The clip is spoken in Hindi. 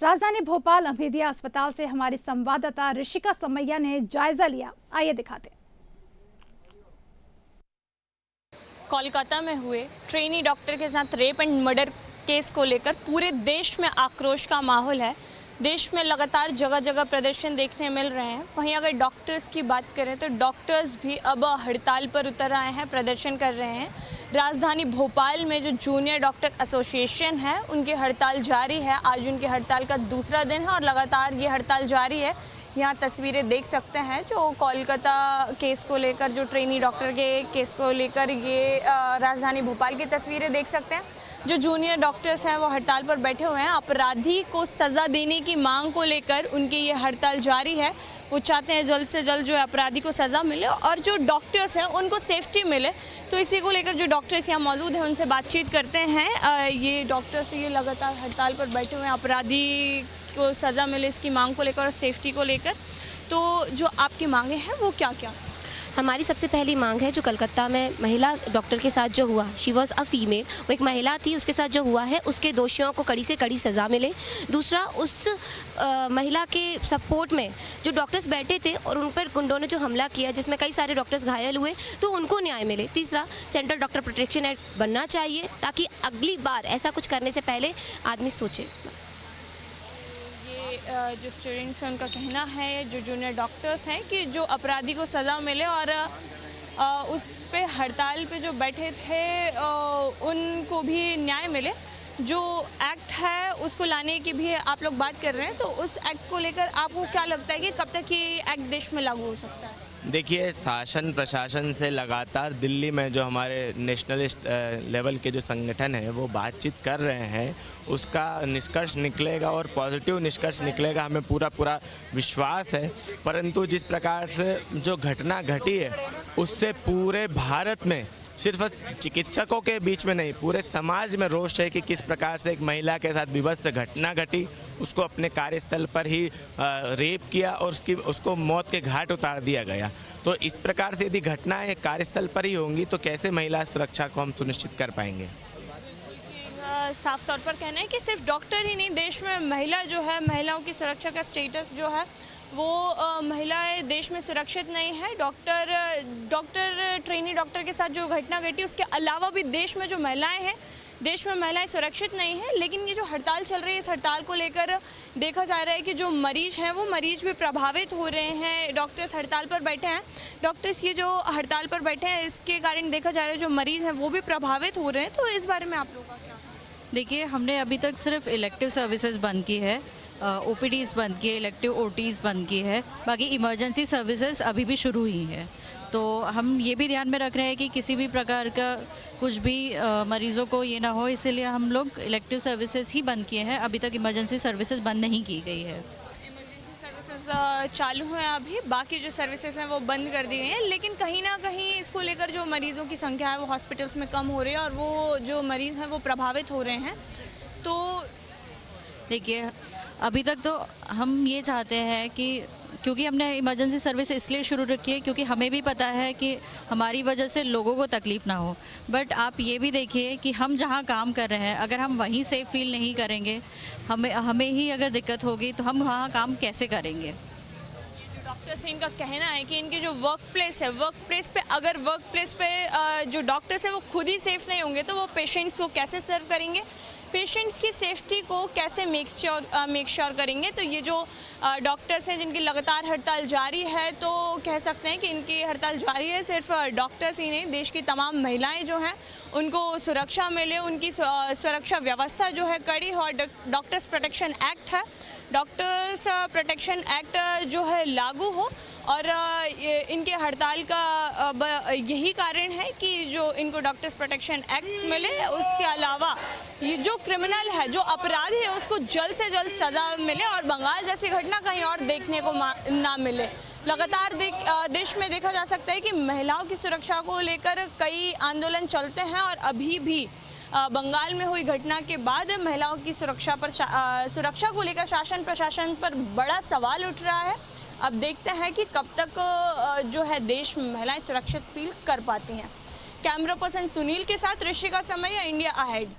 राजधानी भोपाल अभेदिया अस्पताल से हमारी संवाददाता ऋषिका समैया ने जायजा लिया। आइए दिखाते। कोलकाता में हुए ट्रेनी डॉक्टर के साथ रेप एंड मर्डर केस को लेकर पूरे देश में आक्रोश का माहौल है। देश में लगातार जगह जगह प्रदर्शन देखने मिल रहे हैं। वहीं अगर डॉक्टर्स की बात करें तो डॉक्टर्स भी अब हड़ताल पर उतर आए हैं, प्रदर्शन कर रहे हैं। राजधानी भोपाल में जो जूनियर डॉक्टर एसोसिएशन है उनकी हड़ताल जारी है। आज उनकी हड़ताल का दूसरा दिन है और लगातार ये हड़ताल जारी है। यहाँ तस्वीरें देख सकते हैं जो कोलकाता केस को लेकर, जो ट्रेनी डॉक्टर के केस को लेकर ये राजधानी भोपाल की तस्वीरें देख सकते हैं। जो जूनियर डॉक्टर्स हैं वो हड़ताल पर बैठे हुए हैं। अपराधी को सज़ा देने की मांग को लेकर उनकी ये हड़ताल जारी है। वो चाहते हैं जल्द से जल्द जो अपराधी को सज़ा मिले और जो डॉक्टर्स हैं उनको सेफ्टी मिले। तो इसी को लेकर जो डॉक्टर्स यहाँ मौजूद हैं उनसे बातचीत करते हैं। ये डॉक्टर्स ये लगातार हड़ताल पर बैठे हुए हैं, अपराधी को सज़ा मिले इसकी मांग को लेकर और सेफ्टी को लेकर। तो जो आपकी मांगे हैं वो क्या क्या? हमारी सबसे पहली मांग है, जो कलकत्ता में महिला डॉक्टर के साथ जो हुआ, शी वॉज अ फीमेल, वो एक महिला थी, उसके साथ जो हुआ है उसके दोषियों को कड़ी से कड़ी सज़ा मिले। दूसरा, उस महिला के सपोर्ट में जो डॉक्टर्स बैठे थे और उन पर गुंडों ने जो हमला किया जिसमें कई सारे डॉक्टर्स घायल हुए, तो उनको न्याय मिले। तीसरा, सेंट्रल डॉक्टर प्रोटेक्शन एक्ट बनना चाहिए ताकि अगली बार ऐसा कुछ करने से पहले आदमी सोचे। जो स्टूडेंट्स हैं उनका कहना है, जो जूनियर डॉक्टर्स हैं, कि जो अपराधी को सज़ा मिले और उस पे हड़ताल पे जो बैठे थे उनको भी न्याय मिले। जो एक्ट है उसको लाने की भी आप लोग बात कर रहे हैं, तो उस एक्ट को लेकर आपको क्या लगता है कि कब तक ये एक्ट देश में लागू हो सकता है? देखिए, शासन प्रशासन से लगातार दिल्ली में जो हमारे नेशनलिस्ट लेवल के जो संगठन हैं वो बातचीत कर रहे हैं। उसका निष्कर्ष निकलेगा और पॉजिटिव निष्कर्ष निकलेगा, हमें पूरा विश्वास है। परंतु जिस प्रकार से जो घटना घटी है उससे पूरे भारत में, सिर्फ चिकित्सकों के बीच में नहीं, पूरे समाज में रोष है कि किस प्रकार से एक महिला के साथ विभत्स घटना घटी, उसको अपने कार्यस्थल पर ही रेप किया और उसको मौत के घाट उतार दिया गया। तो इस प्रकार से यदि घटनाएं कार्यस्थल पर ही होंगी तो कैसे महिला सुरक्षा को हम सुनिश्चित कर पाएंगे? साफ तौर पर कहना है कि सिर्फ डॉक्टर ही नहीं, देश में महिला जो है, महिलाओं की सुरक्षा का स्टेटस जो है वो महिलाएं देश में सुरक्षित नहीं है। ट्रेनी डॉक्टर के साथ जो घटना घटी उसके अलावा भी देश में जो महिलाएं हैं, देश में महिलाएं सुरक्षित नहीं हैं। लेकिन ये जो हड़ताल चल रही है, इस हड़ताल को लेकर देखा जा रहा है कि जो मरीज हैं वो मरीज भी प्रभावित हो रहे हैं। डॉक्टर्स हड़ताल पर बैठे हैं, डॉक्टर्स ये जो हड़ताल पर बैठे हैं इसके कारण देखा जा रहा है जो मरीज हैं वो भी प्रभावित हो रहे हैं। तो इस बारे में आप लोगों का क्या? देखिए, हमने अभी तक सिर्फ इलेक्टिव सर्विसेज बंद की है, ओपीडीज बंद की है, इलेक्टिव ओटीज बंद की है, बाकी इमरजेंसी सर्विसेज अभी भी शुरू ही है। तो हम ये भी ध्यान में रख रहे हैं कि किसी भी प्रकार का कुछ भी मरीज़ों को ये ना हो, इसीलिए हम लोग इलेक्टिव सर्विसेज ही बंद किए हैं। अभी तक इमरजेंसी सर्विसेज बंद नहीं की गई है। इमरजेंसी सर्विसेज चालू हैं, अभी बाकी जो सर्विसेज हैं वो बंद कर दी गई हैं। लेकिन कहीं ना कहीं इसको लेकर जो मरीज़ों की संख्या है वो हॉस्पिटल्स में कम हो रही है और वो जो मरीज़ हैं वो प्रभावित हो रहे हैं। तो देखिए, अभी तक तो हम ये चाहते हैं कि, क्योंकि हमने इमरजेंसी सर्विस इसलिए शुरू रखी है क्योंकि हमें भी पता है कि हमारी वजह से लोगों को तकलीफ़ ना हो। बट आप ये भी देखिए कि हम जहाँ काम कर रहे हैं, अगर हम वहीं सेफ फील नहीं करेंगे, हमें ही अगर दिक्कत होगी तो हम वहाँ काम कैसे करेंगे? डॉक्टर्स से इनका कहना है कि इनकी जो वर्क प्लेस है, वर्क प्लेस पे जो डॉक्टर्स हैं वो खुद ही सेफ़ नहीं होंगे तो वो पेशेंट्स को कैसे सर्व करेंगे, पेशेंट्स की सेफ्टी को कैसे मेक श्योर करेंगे। तो ये जो डॉक्टर्स हैं जिनकी लगातार हड़ताल जारी है, तो कह सकते हैं कि इनकी हड़ताल जारी है। सिर्फ डॉक्टर्स ही नहीं, देश की तमाम महिलाएं जो हैं उनको सुरक्षा मिले, उनकी सुरक्षा व्यवस्था जो है कड़ी हो। डॉक्टर्स प्रोटेक्शन एक्ट है, डॉक्टर्स प्रोटेक्शन एक्ट जो है लागू हो और इनके हड़ताल का यही कारण है कि जो इनको डॉक्टर्स प्रोटेक्शन एक्ट मिले। उसके अलावा ये जो क्रिमिनल है, जो अपराधी है, उसको जल्द से जल्द सज़ा मिले और बंगाल जैसी घटना कहीं और देखने को ना मिले। लगातार देश में देखा जा सकता है कि महिलाओं की सुरक्षा को लेकर कई आंदोलन चलते हैं और अभी भी बंगाल में हुई घटना के बाद महिलाओं की सुरक्षा को लेकर शासन प्रशासन पर बड़ा सवाल उठ रहा है। अब देखते हैं कि कब तक जो है देश में महिलाएं सुरक्षित फील कर पाती हैं। कैमरा पर्सन सुनील के साथ ऋषिका समैया, इंडिया अहेड।